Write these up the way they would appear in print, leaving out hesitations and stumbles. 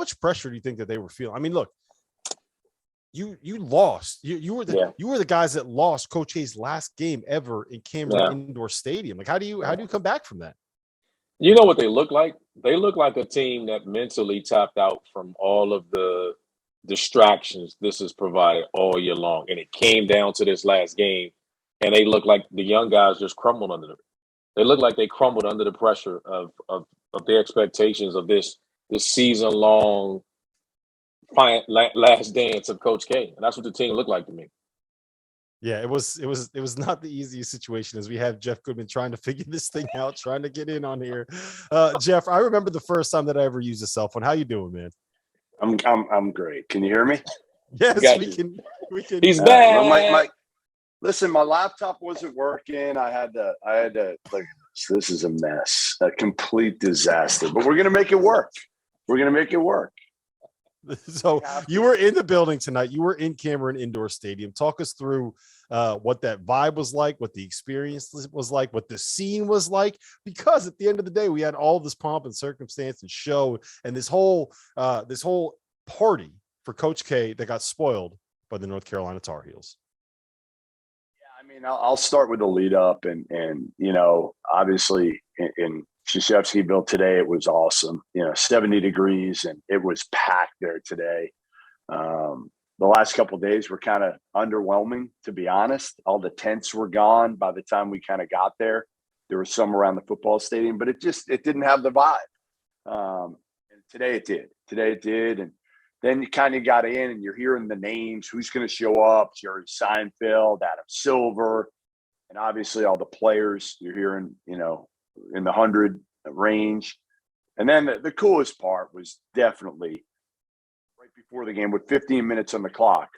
much pressure do you think that they were feeling? I mean, look, you lost. You were the guys that lost Coach K's last game ever in Cameron Indoor Stadium. Like, how do you come back from that? You know what they look like? They look like a team that mentally tapped out from all of the distractions this has provided all year long. And it came down to this last game, and they look like the young guys just crumbled under it. They look like they crumbled under the pressure of their expectations of this season-long last dance of Coach K. And that's what the team looked like to me. Yeah, it was not the easiest situation, as we have Jeff Goodman trying to figure this thing out, trying to get in on here. Jeff, I remember the first time that I ever used a cell phone. How you doing, man? I'm great. Can you hear me? Yes, we can. He's back. Listen, my laptop wasn't working. I had to like, this is a mess, a complete disaster. But we're gonna make it work. So you were in the building tonight. You were in Cameron Indoor Stadium. Talk us through what that vibe was like, what the experience was like, what the scene was like, because at the end of the day, we had all this pomp and circumstance and show and this whole party for Coach K that got spoiled by the North Carolina Tar Heels. Yeah, I mean, I'll start with the lead up and you know, obviously in Krzyzewskiville today, it was awesome. 70 degrees, and it was packed there today. The last couple of days were kind of underwhelming, to be honest. All the tents were gone by the time we kind of got there. There was some around the football stadium, but it didn't have the vibe. And today it did. And then you kind of got in, and you're hearing the names, who's going to show up: Jerry Seinfeld, Adam Silver, and obviously all the players you're hearing, in the 100 range. And then the coolest part was definitely right before the game with 15 minutes on the clock,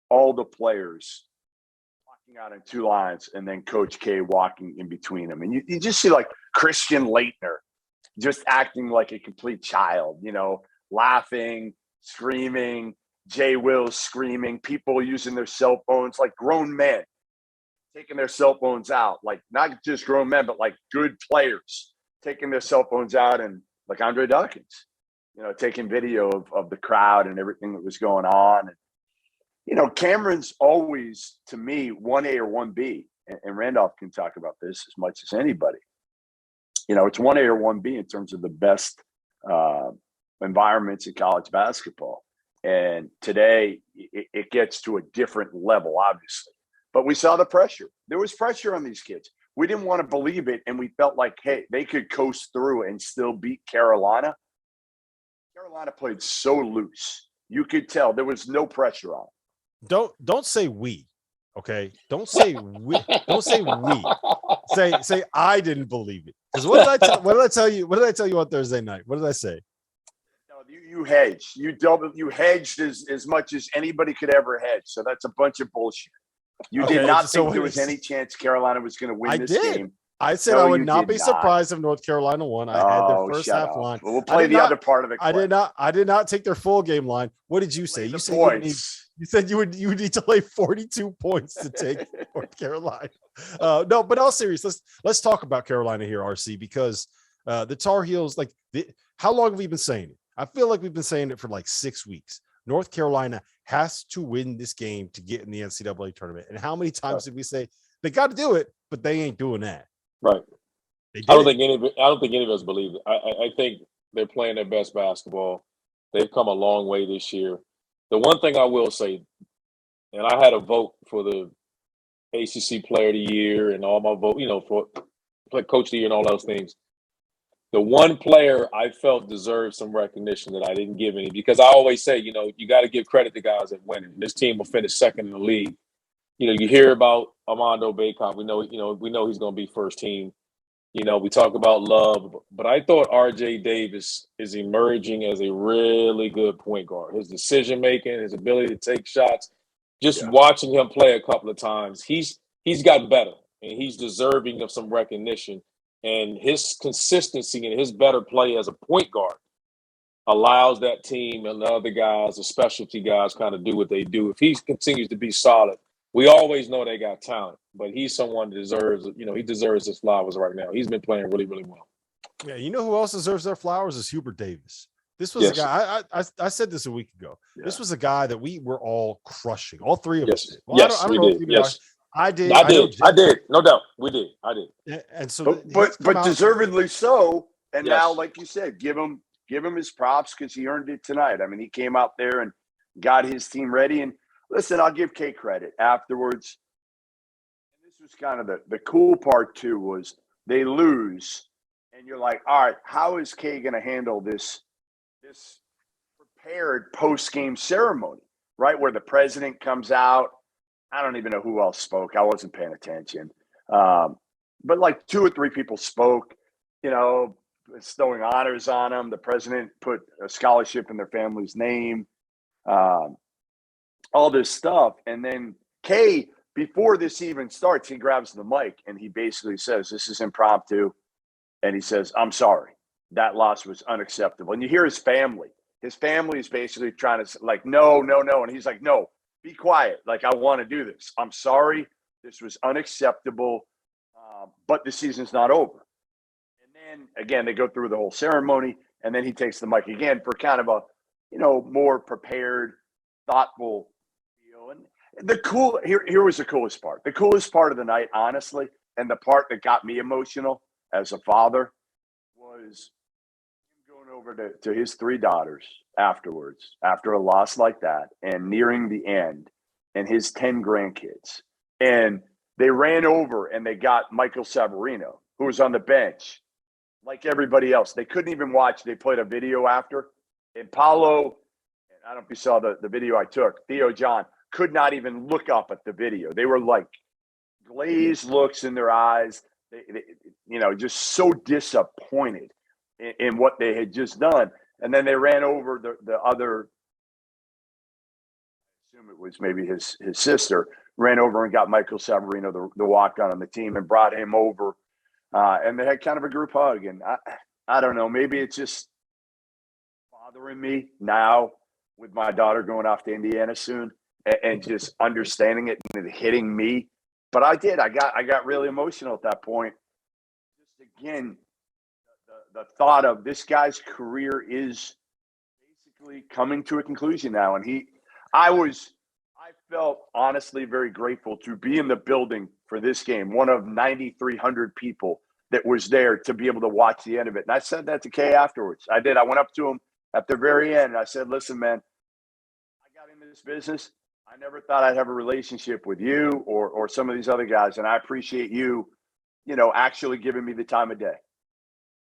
all the players walking out in two lines and then Coach K walking in between them. And you just see like Christian Leitner just acting like a complete child, laughing, screaming, Jay Wills screaming, people using their cell phones like grown men, taking their cell phones out, like not just grown men, but like good players taking their cell phones out, and like Andre Dawkins, taking video of the crowd and everything that was going on. And, Cameron's always, to me, 1A or 1B, and Randolph can talk about this as much as anybody. It's 1A or 1B in terms of the best environments in college basketball. And today it gets to a different level, obviously. But we saw the pressure. There was pressure on these kids. We didn't want to believe it, and we felt like, hey, they could coast through and still beat Carolina. Carolina played so loose. You could tell there was no pressure on them. Don't say we, okay? Don't say we. Don't say we. Say I didn't believe it. Because what did I tell you? What did I tell you on Thursday night? What did I say? No, you hedged. You hedged as much as anybody could ever hedge. So that's a bunch of bullshit. You did not think there was any chance Carolina was going to win this game. I said I would not be surprised if North Carolina won. I had their first half line. We'll play the other part of the clip. I did not take their full game line. What did you say? You said you would need to lay 42 points to take North Carolina. No, but all serious, let's talk about Carolina here, RC, because the Tar Heels, how long have we been saying it? I feel like we've been saying it for like 6 weeks. North Carolina has to win this game to get in the NCAA tournament. And how many times did we say they got to do it, but they ain't doing that? Right. I don't think any of us believe it. I think they're playing their best basketball. They've come a long way this year. The one thing I will say, and I had a vote for the ACC Player of the Year and all my vote, for Coach of the Year and all those things. The one player I felt deserved some recognition that I didn't give any, because I always say, you got to give credit to guys that win. This team will finish second in the league. You hear about Armando Bacot. We know he's going to be first team. We talk about Love, but I thought RJ Davis is emerging as a really good point guard. His decision making, his ability to take shots, watching him play a couple of times, he's got better, and he's deserving of some recognition. And his consistency and his better play as a point guard allows that team and the other guys, the specialty guys, kind of do what they do. If he continues to be solid, we always know they got talent, but he's someone that deserves, he deserves his flowers right now. He's been playing really, really well. Yeah, you know who else deserves their flowers is Hubert Davis. This was a Yes. guy. I said this a week ago. Yeah. This was a guy that we were all crushing. All three of us Yes. did. Well, Yes, I don't we know if did. you did. Yes. I did. I know did. I did. No doubt. We did. I did. And so, But deservedly so. And Yes. now, like you said, give him his props because he earned it tonight. I mean, he came out there and got his team ready. And listen, I'll give Kay credit afterwards. And this was kind of the cool part too, was they lose, and you're like, all right, how is Kay going to handle this prepared post-game ceremony, right? Where the president comes out. I don't even know who else spoke. I wasn't paying attention. But like 2 or 3 people spoke, bestowing honors on them. The president put a scholarship in their family's name, all this stuff. And then Kay, before this even starts, he grabs the mic and he basically says, this is impromptu. And he says, I'm sorry. That loss was unacceptable. And you hear his family. His family is basically trying to like, no. And he's like, no, be quiet. Like, I want to do this. I'm sorry. This was unacceptable. But the season's not over. And then again, they go through the whole ceremony, and then he takes the mic again for kind of a, more prepared, thoughtful deal. And here was the coolest part. The coolest part of the night, honestly, and the part that got me emotional as a father was him going over to his 3 daughters afterwards, after a loss like that, and nearing the end, and his 10 grandkids. And they ran over and they got Michael Severino, who was on the bench, like everybody else. They couldn't even watch. They played a video after. And Paulo, I don't know if you saw the video I took, Theo John, could not even look up at the video. They were like glazed looks in their eyes, they just so disappointed in what they had just done. And then they ran over the other, I assume it was maybe his sister, ran over and got Michael Severino, the walk-on on the team, and brought him over. And they had kind of a group hug. And I don't know, maybe it's just bothering me now with my daughter going off to Indiana soon and just understanding it and it hitting me. But I did. I got really emotional at that point. Just again, the thought of this guy's career is basically coming to a conclusion now. And I felt honestly very grateful to be in the building for this game, one of 9,300 people that was there to be able to watch the end of it. And I said that to Kay afterwards. I did. I went up to him at the very end and I said, listen, man, I got into this business. I never thought I'd have a relationship with you or some of these other guys. And I appreciate you, actually giving me the time of day.